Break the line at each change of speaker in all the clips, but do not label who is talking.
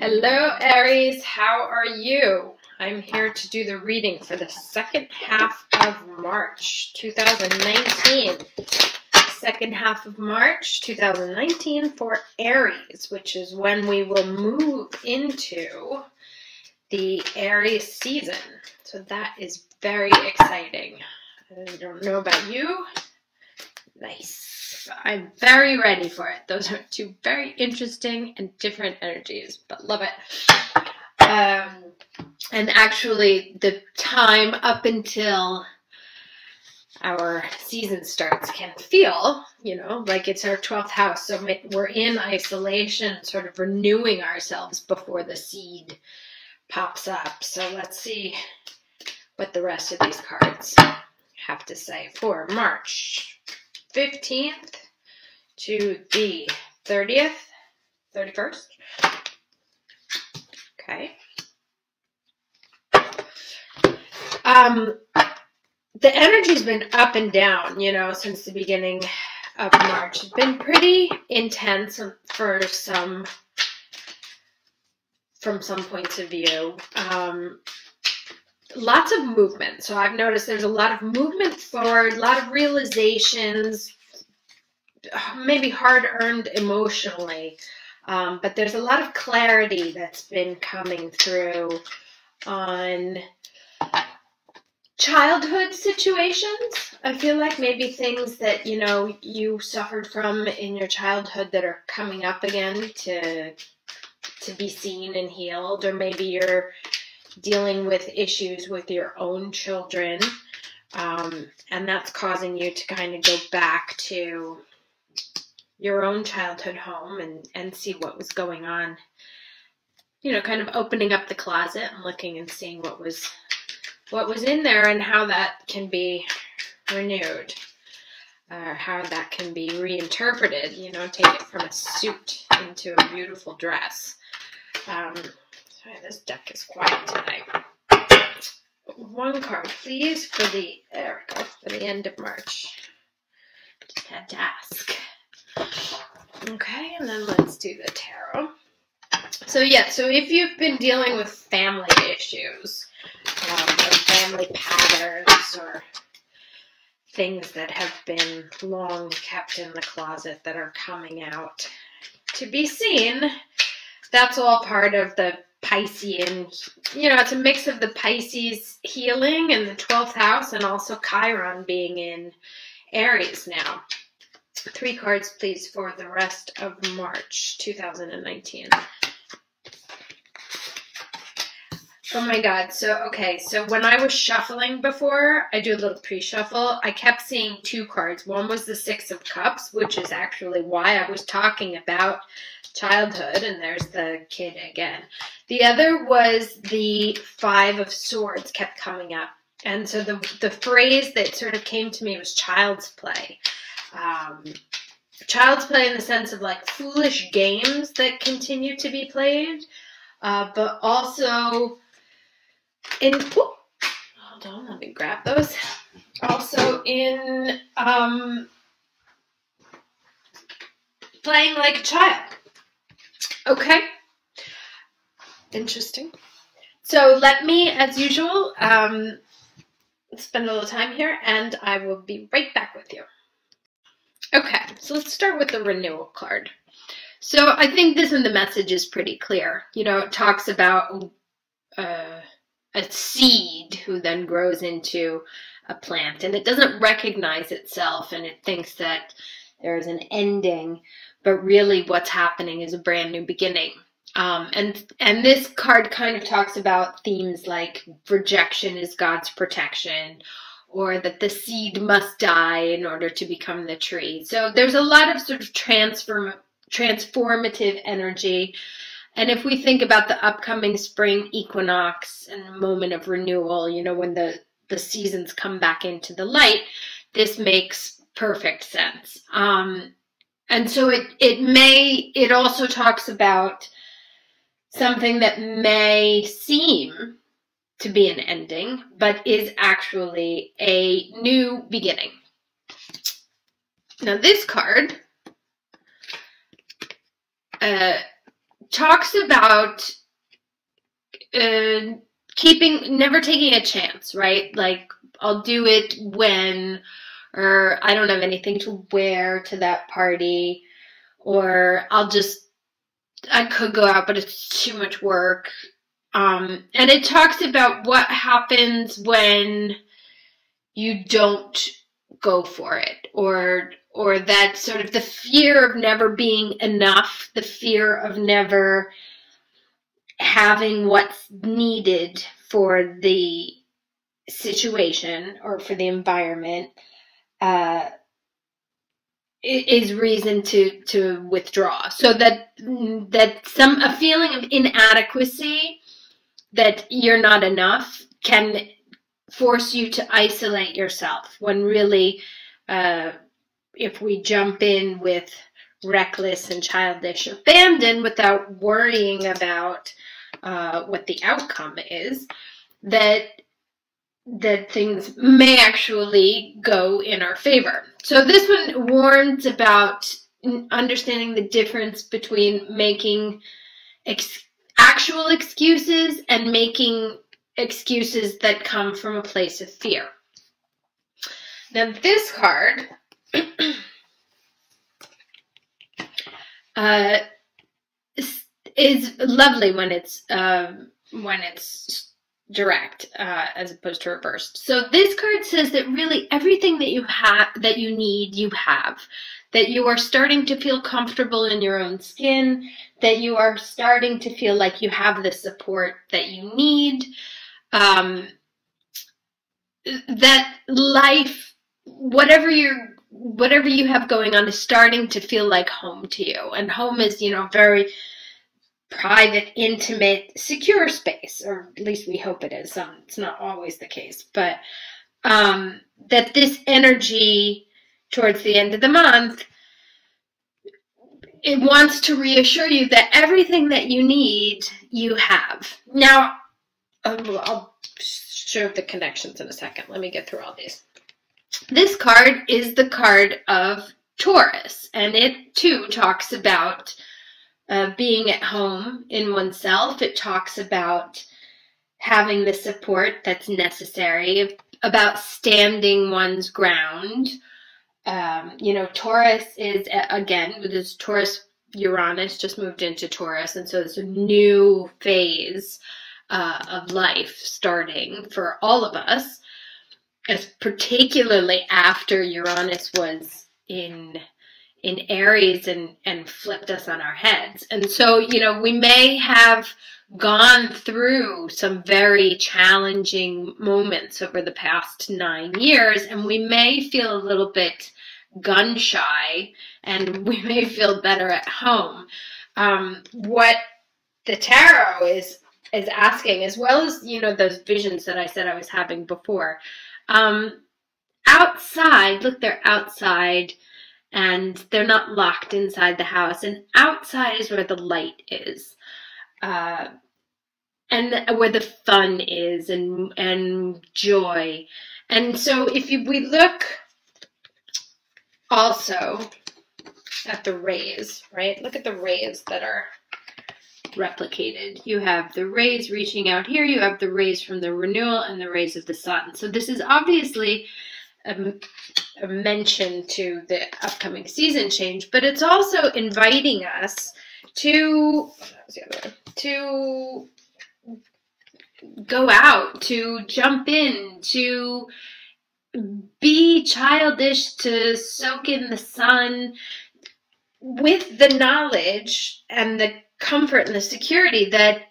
Hello, Aries. How are you? I'm here to do the reading for the second half of March 2019. Second half of March 2019 for Aries, which is when we will move into the Aries season. So that is very exciting. I don't know about you. Nice. I'm very ready for it. Those are two very interesting and different energies, but love it. And actually, the time up until our season starts can feel, like it's our 12th house. So we're in isolation, sort of renewing ourselves before the seed pops up. So let's see what the rest of these cards have to say for March 15th to the 30th, 31st. Okay. The energy's been up and down, since the beginning of March. It's been pretty intense for from some points of view. Lots of movement. So I've noticed there's a lot of movement forward, a lot of realizations, maybe hard-earned emotionally. But there's a lot of clarity that's been coming through on childhood situations. I feel like maybe things that, you suffered from in your childhood that are coming up again to be seen and healed, or maybe you're dealing with issues with your own children, and that's causing you to kind of go back to your own childhood home and see what was going on, kind of opening up the closet and looking and seeing what was in there and how that can be renewed, or how that can be reinterpreted, take it from a suit into a beautiful dress. Sorry, this deck is quiet tonight. One card, please, for the end of March. Just had to ask. Okay, and then let's do the tarot. So if you've been dealing with family issues, or family patterns, or things that have been long kept in the closet that are coming out to be seen, that's all part of the Piscean, it's a mix of the Pisces healing and the 12th house, and also Chiron being in Aries now. 3 cards, please, for the rest of March 2019. Oh my God. So when I was shuffling before, I do a little pre-shuffle, I kept seeing 2 cards. One was the 6 of Cups, which is actually why I was talking about childhood, and there's the kid again. The other was the 5 of Swords kept coming up. And so the phrase that sort of came to me was child's play. Child's play in the sense of like foolish games that continue to be played, but also hold on, let me grab those. Also in playing like a child. Okay. Interesting. So let me, as usual, spend a little time here, and I will be right back with you. Okay, so let's start with the renewal card. So I think this in the message is pretty clear. It talks about a seed who then grows into a plant, and it doesn't recognize itself, and it thinks that there's an ending, but really what's happening is a brand new beginning. And this card kind of talks about themes like rejection is God's protection, or that the seed must die in order to become the tree. So there's a lot of sort of transformative energy. And if we think about the upcoming spring equinox and the moment of renewal, when the seasons come back into the light, this makes perfect sense. And so it also talks about something that may seem to be an ending, but is actually a new beginning. Now this card talks about never taking a chance, right? Like, I'll do it when, or I don't have anything to wear to that party, or I could go out, but it's too much work. And it talks about what happens when you don't go for it, or that sort of the fear of never being enough, the fear of never having what's needed for the situation or for the environment is reason to withdraw. So that a feeling of inadequacy, that you're not enough, can force you to isolate yourself, when really if we jump in with reckless and childish abandon without worrying about what the outcome is, that things may actually go in our favor. So this one warns about understanding the difference between making actual excuses and making excuses that come from a place of fear. Now this card is lovely when it's direct as opposed to reversed. So this card says that really everything that you have, that you need, you have. That you are starting to feel comfortable in your own skin, that you are starting to feel like you have the support that you need, that life, whatever you have going on, is starting to feel like home to you. And home is, very private, intimate, secure space, or at least we hope it is. It's not always the case, but that this energy towards the end of the month, it wants to reassure you that everything that you need, you have. Now, I'll show the connections in a second. Let me get through all these. This card is the card of Taurus, and it too talks about being at home in oneself. It talks about having the support that's necessary, about standing one's ground. Taurus is, again, with this Taurus, Uranus just moved into Taurus, and so it's a new phase of life starting for all of us, as particularly after Uranus was in Aries and flipped us on our heads. And so, we may have gone through some very challenging moments over the past 9 years, and we may feel a little bit gun shy, and we may feel better at home. What the tarot is asking, as well as, those visions that I said I was having before, outside, look, they're outside, and they're not locked inside the house, and outside is where the light is, and where the fun is, and joy. And so we look also at the rays, right? Look at the rays that are replicated. You have the rays reaching out here, you have the rays from the renewal, and the rays of the sun. So this is obviously a mention to the upcoming season change, but it's also inviting us to go out, to jump in, to be childish, to soak in the sun, with the knowledge and the comfort and the security that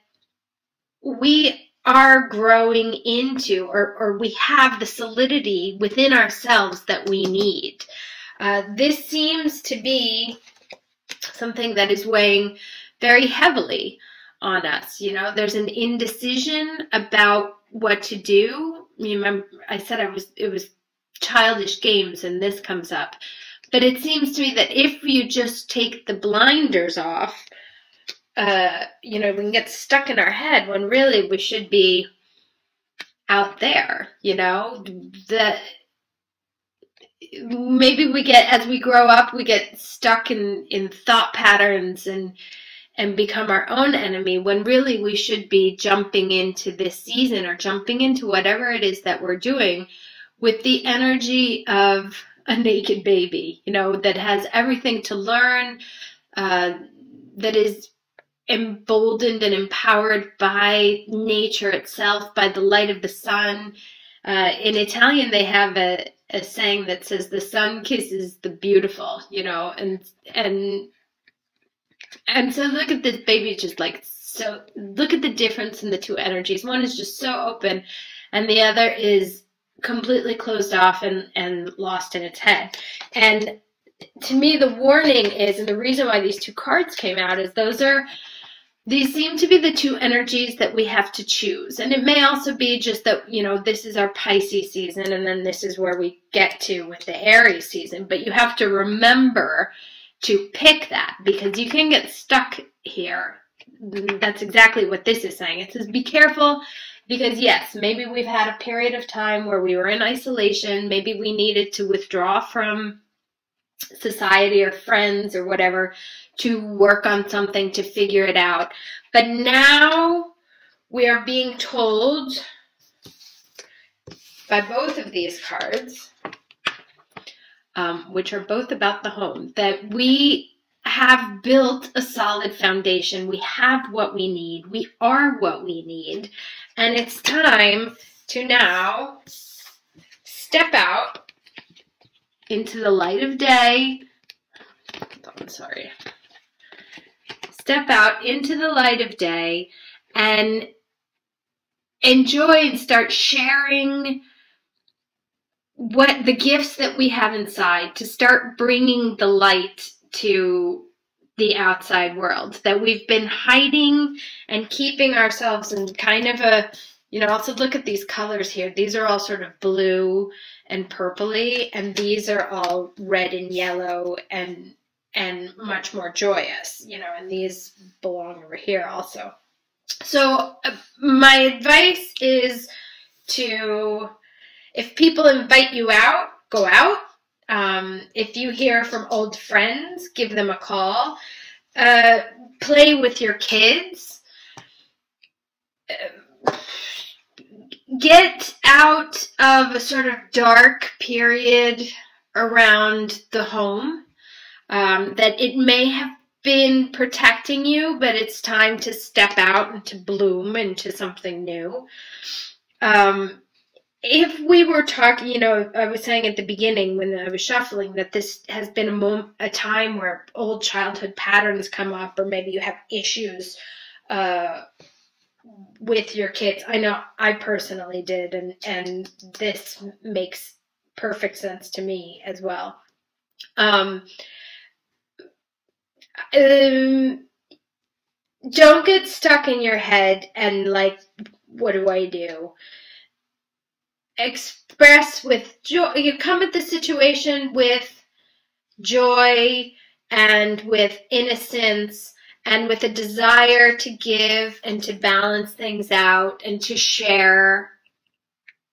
we are growing into, or we have the solidity within ourselves that we need. This seems to be something that is weighing very heavily on us. There's an indecision about what to do. Remember, I said it was childish games, and this comes up. But it seems to me that if you just take the blinders off, we can get stuck in our head when really we should be out there, that maybe as we grow up, we get stuck in thought patterns and and become our own enemy, when really we should be jumping into this season or jumping into whatever it is that we're doing with the energy of a naked baby, you know, that has everything to learn, that is emboldened and empowered by nature itself, by the light of the sun. In Italian, they have a saying that says the sun kisses the beautiful, you know, and so look at this baby, just like, so look at the difference in the two energies. One is just so open, and the other is completely closed off and lost in its head. And to me, the warning is, and the reason why these two cards came out, is these seem to be the two energies that we have to choose. And it may also be just that, you know, this is our Pisces season, and then this is where we get to with the Aries season. But you have to remember to pick that, because you can get stuck here. That's exactly what this is saying. It says be careful, because yes, maybe we've had a period of time where we were in isolation. Maybe we needed to withdraw from society or friends or whatever to work on something, to figure it out. But now we are being told by both of these cards, which are both about the home, that we have built a solid foundation. We have what we need. We are what we need. And it's time to now step out into the light of day. I'm sorry. Step out into the light of day and enjoy and start sharing what the gifts that we have inside, to start bringing the light to the outside world that we've been hiding and keeping ourselves in kind of a, you know, also look at these colors here. These are all sort of blue and purpley, and these are all red and yellow and much more joyous, you know, and these belong over here also. So my advice is to, if people invite you out, go out. If you hear from old friends, give them a call. Play with your kids. Get out of a sort of dark period around the home that it may have been protecting you, but it's time to step out and to bloom into something new. If we were talking, you know, I was saying at the beginning when I was shuffling that this has been a time where old childhood patterns come up, or maybe you have issues with your kids. I know I personally did, and this makes perfect sense to me as well. Don't get stuck in your head and like, what do I do? Express with joy. You come at the situation with joy and with innocence and with a desire to give and to balance things out and to share,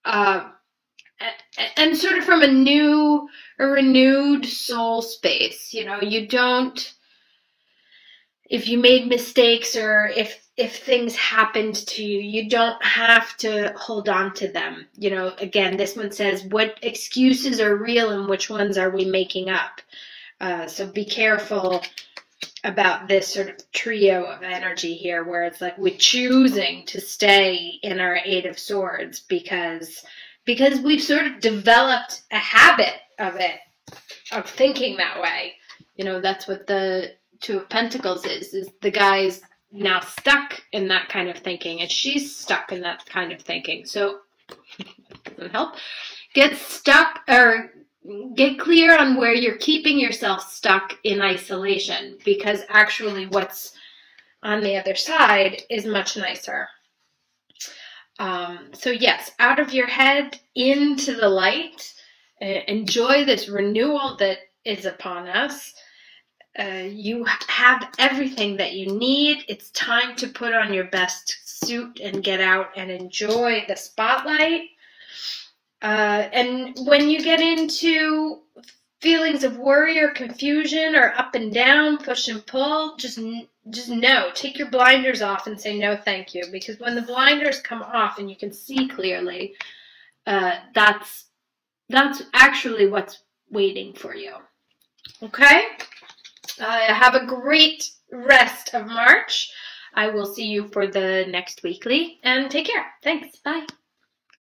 and sort of from a renewed soul space. You know, you don't, if you made mistakes or if things happened to you, you don't have to hold on to them. You know, again, this one says, what excuses are real and which ones are we making up? So be careful about this sort of trio of energy here, where it's like we're choosing to stay in our Eight of Swords because we've sort of developed a habit of thinking that way. You know, that's what the Two of Pentacles is the guy's now stuck in that kind of thinking, and she's stuck in that kind of thinking. So doesn't help. Get stuck, or get clear on where you're keeping yourself stuck in isolation, because actually what's on the other side is much nicer. So yes, out of your head into the light. Enjoy this renewal that is upon us. You have everything that you need. It's time to put on your best suit and get out and enjoy the spotlight. And when you get into feelings of worry or confusion or up and down, push and pull, just just no, take your blinders off and say no thank you, because when the blinders come off and you can see clearly, that's actually what's waiting for you. Okay? Have a great rest of March. I will see you for the next weekly, and take care. Thanks. Bye.